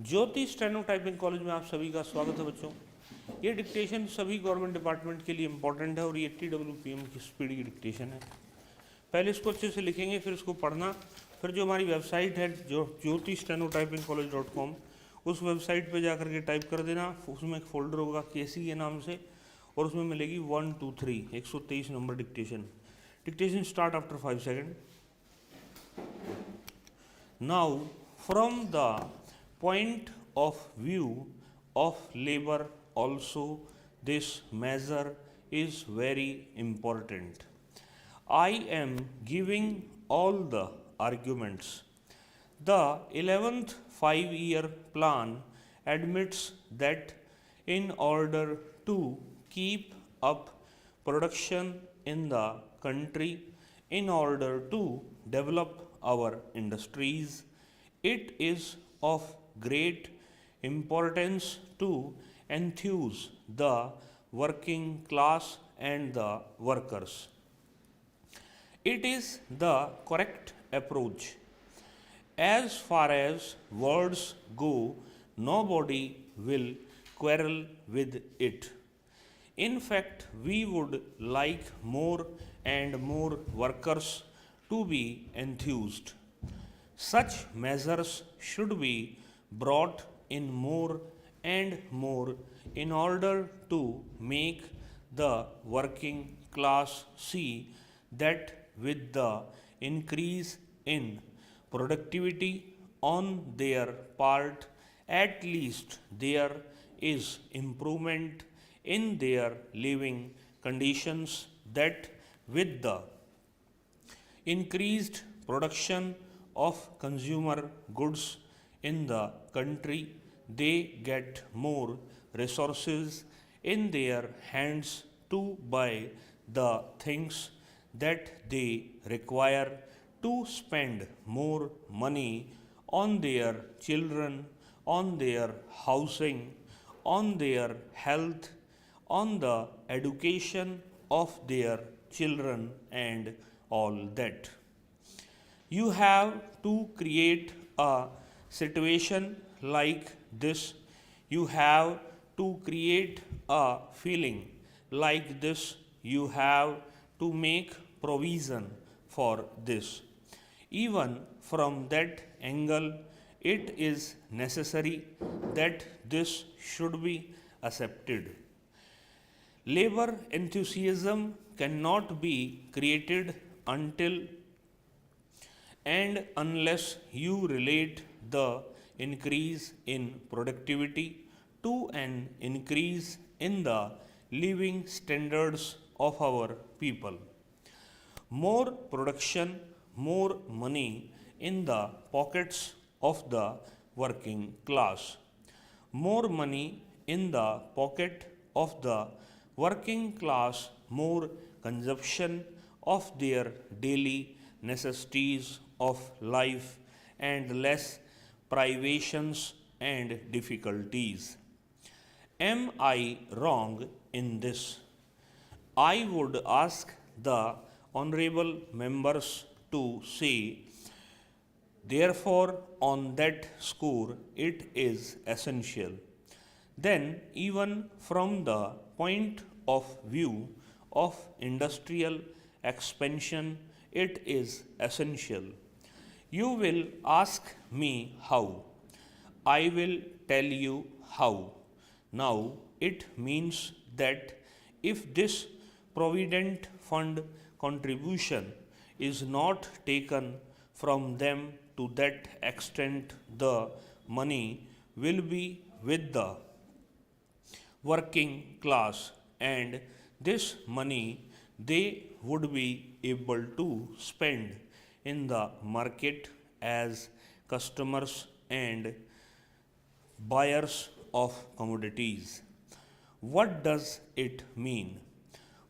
ज्योति steno typing college में आप सभी का स्वागत है बच्चों। ये डिक्टेशन सभी गवर्नमेंट डिपार्टमेंट के लिए इंपॉर्टेंट है और ये 80 WPM की स्पीड की डिक्टेशन है। पहले इसको अच्छे से लिखेंगे, फिर इसको पढ़ना, फिर जो हमारी वेबसाइट है जो jyoti-steno-college.com, उस वेबसाइट पे जाकर के टाइप कर देना। उसमें एक फोल्डर होगा KC के नाम से और उसमें मिलेगी 1 2 3 123 number dictation. Dictation start after 5 second. Now from the point of view of labor also, this measure is very important. I am giving all the arguments. The 11th 5-year plan admits that in order to keep up production in the country, in order to develop our industries, it is of great importance to enthuse the working class and the workers. It is the correct approach. As far as words go, nobody will quarrel with it. In fact, we would like more and more workers to be enthused. Such measures should be brought in more and more in order to make the working class see that with the increase in productivity on their part, at least there is improvement in their living conditions, that with the increased production of consumer goods in the country, they get more resources in their hands to buy the things that they require, to spend more money on their children, on their housing, on their health, on the education of their children, and all that. You have to create a situation like this. You have to create a feeling like this. You have to make provision for this. Even from that angle, it is necessary that this should be accepted. Labor enthusiasm cannot be created until and unless you relate the increase in productivity to an increase in the living standards of our people. More production, more money in the pockets of the working class. More money in the pocket of the working class, more consumption of their daily necessities of life, and less privations and difficulties. Am I wrong in this? I would ask the honorable members to say. Therefore, on that score, it is essential. Then, even from the point of view of industrial expansion, it is essential. You will ask me how. I will tell you how. Now, it means that if this Provident Fund contribution is not taken from them to that extent, the money will be with the working class, and this money they would be able to spend in the market as customers and buyers of commodities. What does it mean?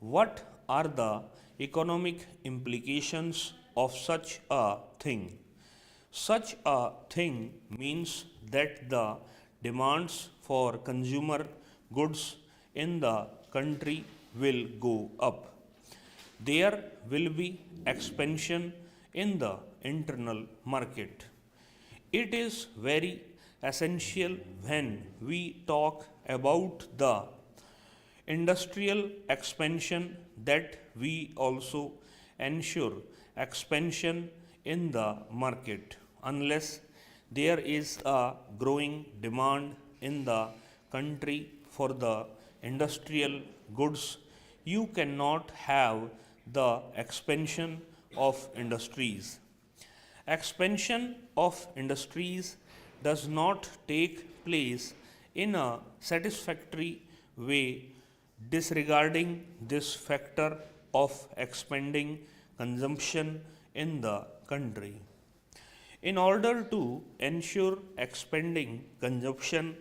What are the economic implications of such a thing? Such a thing means that the demands for consumer goods in the country will go up. There will be expansion in the internal market. It is very essential when we talk about the industrial expansion, that we also ensure expansion in the market. Unless there is a growing demand in the country for the industrial goods, you cannot have the expansion of industries. Expansion of industries does not take place in a satisfactory way, disregarding this factor of expanding consumption in the country. In order to ensure expanding consumption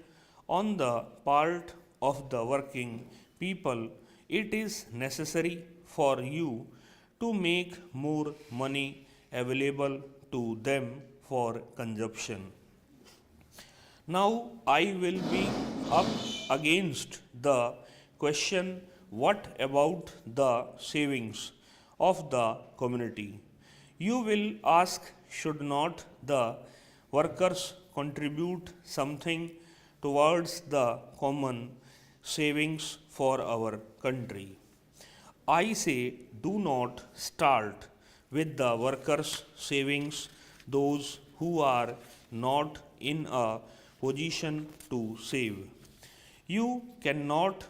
on the part of the working people, it is necessary for you to make more money available to them for consumption. Now I will be up against the question, what about the savings of the community? You will ask, should not the workers contribute something towards the common savings for our country? I say, do not start with the workers' savings, those who are not in a position to save. You cannot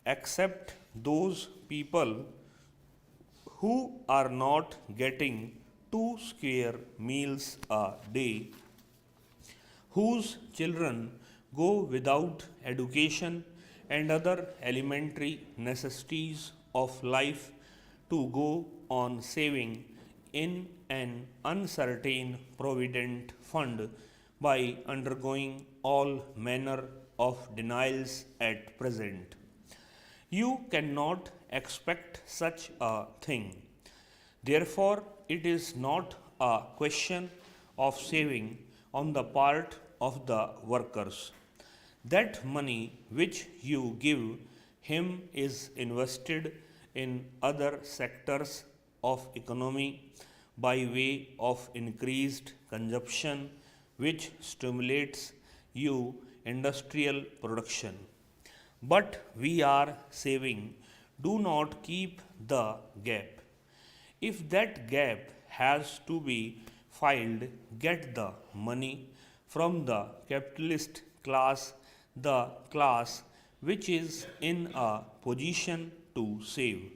accept those people who are not getting 2 square meals a day, whose children go without education and other elementary necessities of life, to go on saving in an uncertain provident fund by undergoing all manner of denials at present. You cannot expect such a thing. Therefore, it is not a question of saving on the part of the workers. That money which you give him is invested in other sectors of economy by way of increased consumption, which stimulates you industrial production. But we are saving, do not keep the gap. If that gap has to be filled, get the money from the capitalist class, the class which is in a position to save.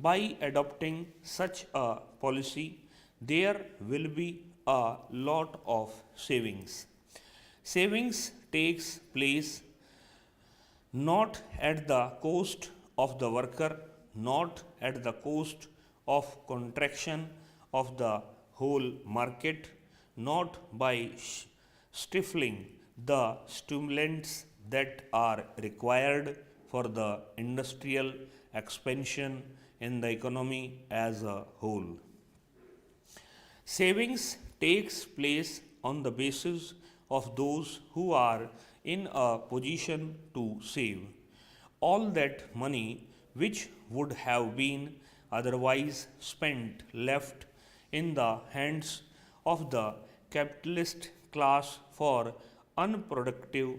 By adopting such a policy, there will be a lot of savings. Savings takes place not at the cost of the worker, not at the cost of contraction of the whole market, not by stifling the stimulants that are required for the industrial expansion in the economy as a whole. Savings takes place on the basis of those who are in a position to save. All that money which would have been otherwise spent left in the hands of the capitalist class for unproductive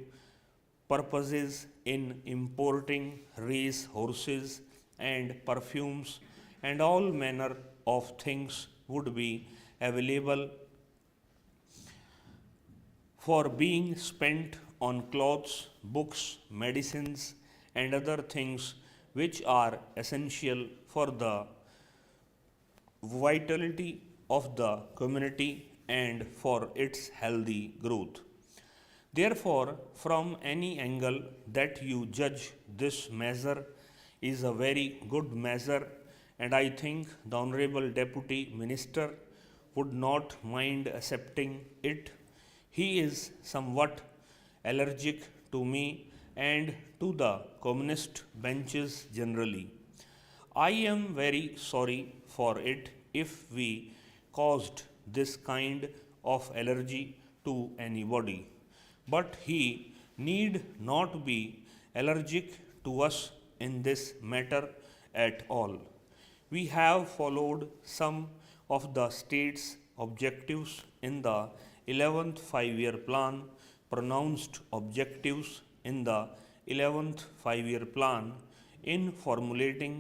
purposes in importing race horses and perfumes and all manner of things would be available for being spent on clothes, books, medicines, and other things which are essential for the vitality of the community and for its healthy growth. Therefore, from any angle that you judge, this measure is a very good measure, and I think the Honorable Deputy Minister would not mind accepting it. He is somewhat allergic to me and to the communist benches generally. I am very sorry for it if we caused this kind of allergy to anybody. But he need not be allergic to us in this matter at all. We have followed some of the state's objectives in the 11th 5-year plan, pronounced objectives in the 11th 5-year plan in formulating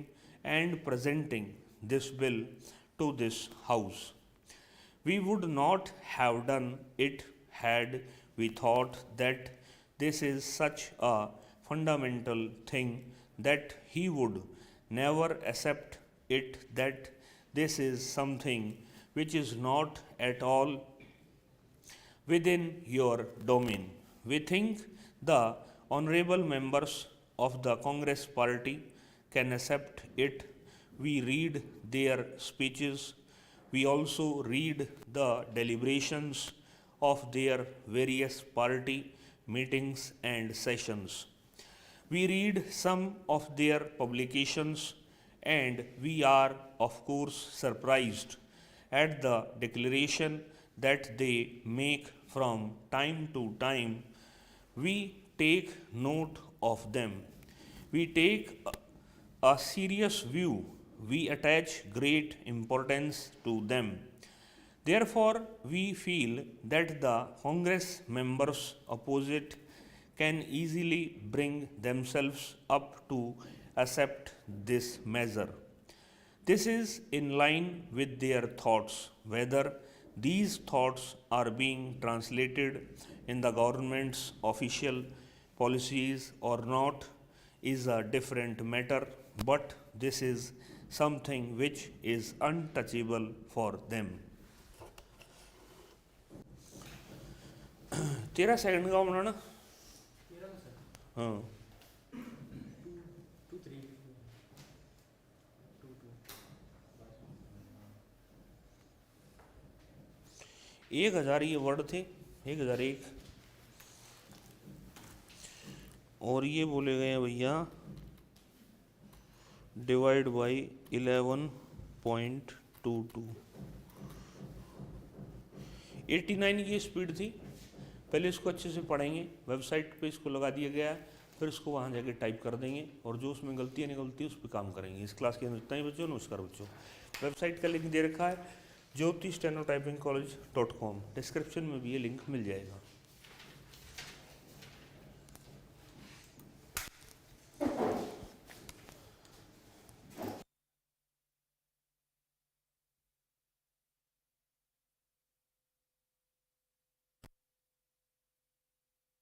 and presenting this bill to this House. We would not have done it had we thought that this is such a fundamental thing that he would never accept it, that this is something which is not at all within your domain. We think the honorable members of the Congress party can accept it. We read their speeches. We also read the deliberations of their various party meetings and sessions. We read some of their publications, and we are, of course, surprised at the declaration that they make from time to time. We take note of them. We take a serious view. We attach great importance to them. Therefore, we feel that the Congress members opposite can easily bring themselves up to accept this measure. This is in line with their thoughts. Whether these thoughts are being translated in the government's official policies or not is a different matter, but this is something which is untouchable for them. 13 second का बनाना। हाँ 1000 ये word थे, 1001, और ये बोले गए हैं भैया डिवाइड बाई 11.22। 89 की स्पीड थी। पहले इसको अच्छे से पढ़ेंगे, वेबसाइट पे इसको लगा दिया गया है, फिर इसको वहाँ जाके टाइप कर देंगे और जो उसमें गलतियाँ निकलती है उस पर काम करेंगे। इस क्लास के अंदर इतना ही बच्चों, नमस्कार बच्चों। वेबसाइट का लिंक दे रखा है Jyoti steno typing college .com, description में भी ये लिंक मिल जाएगा।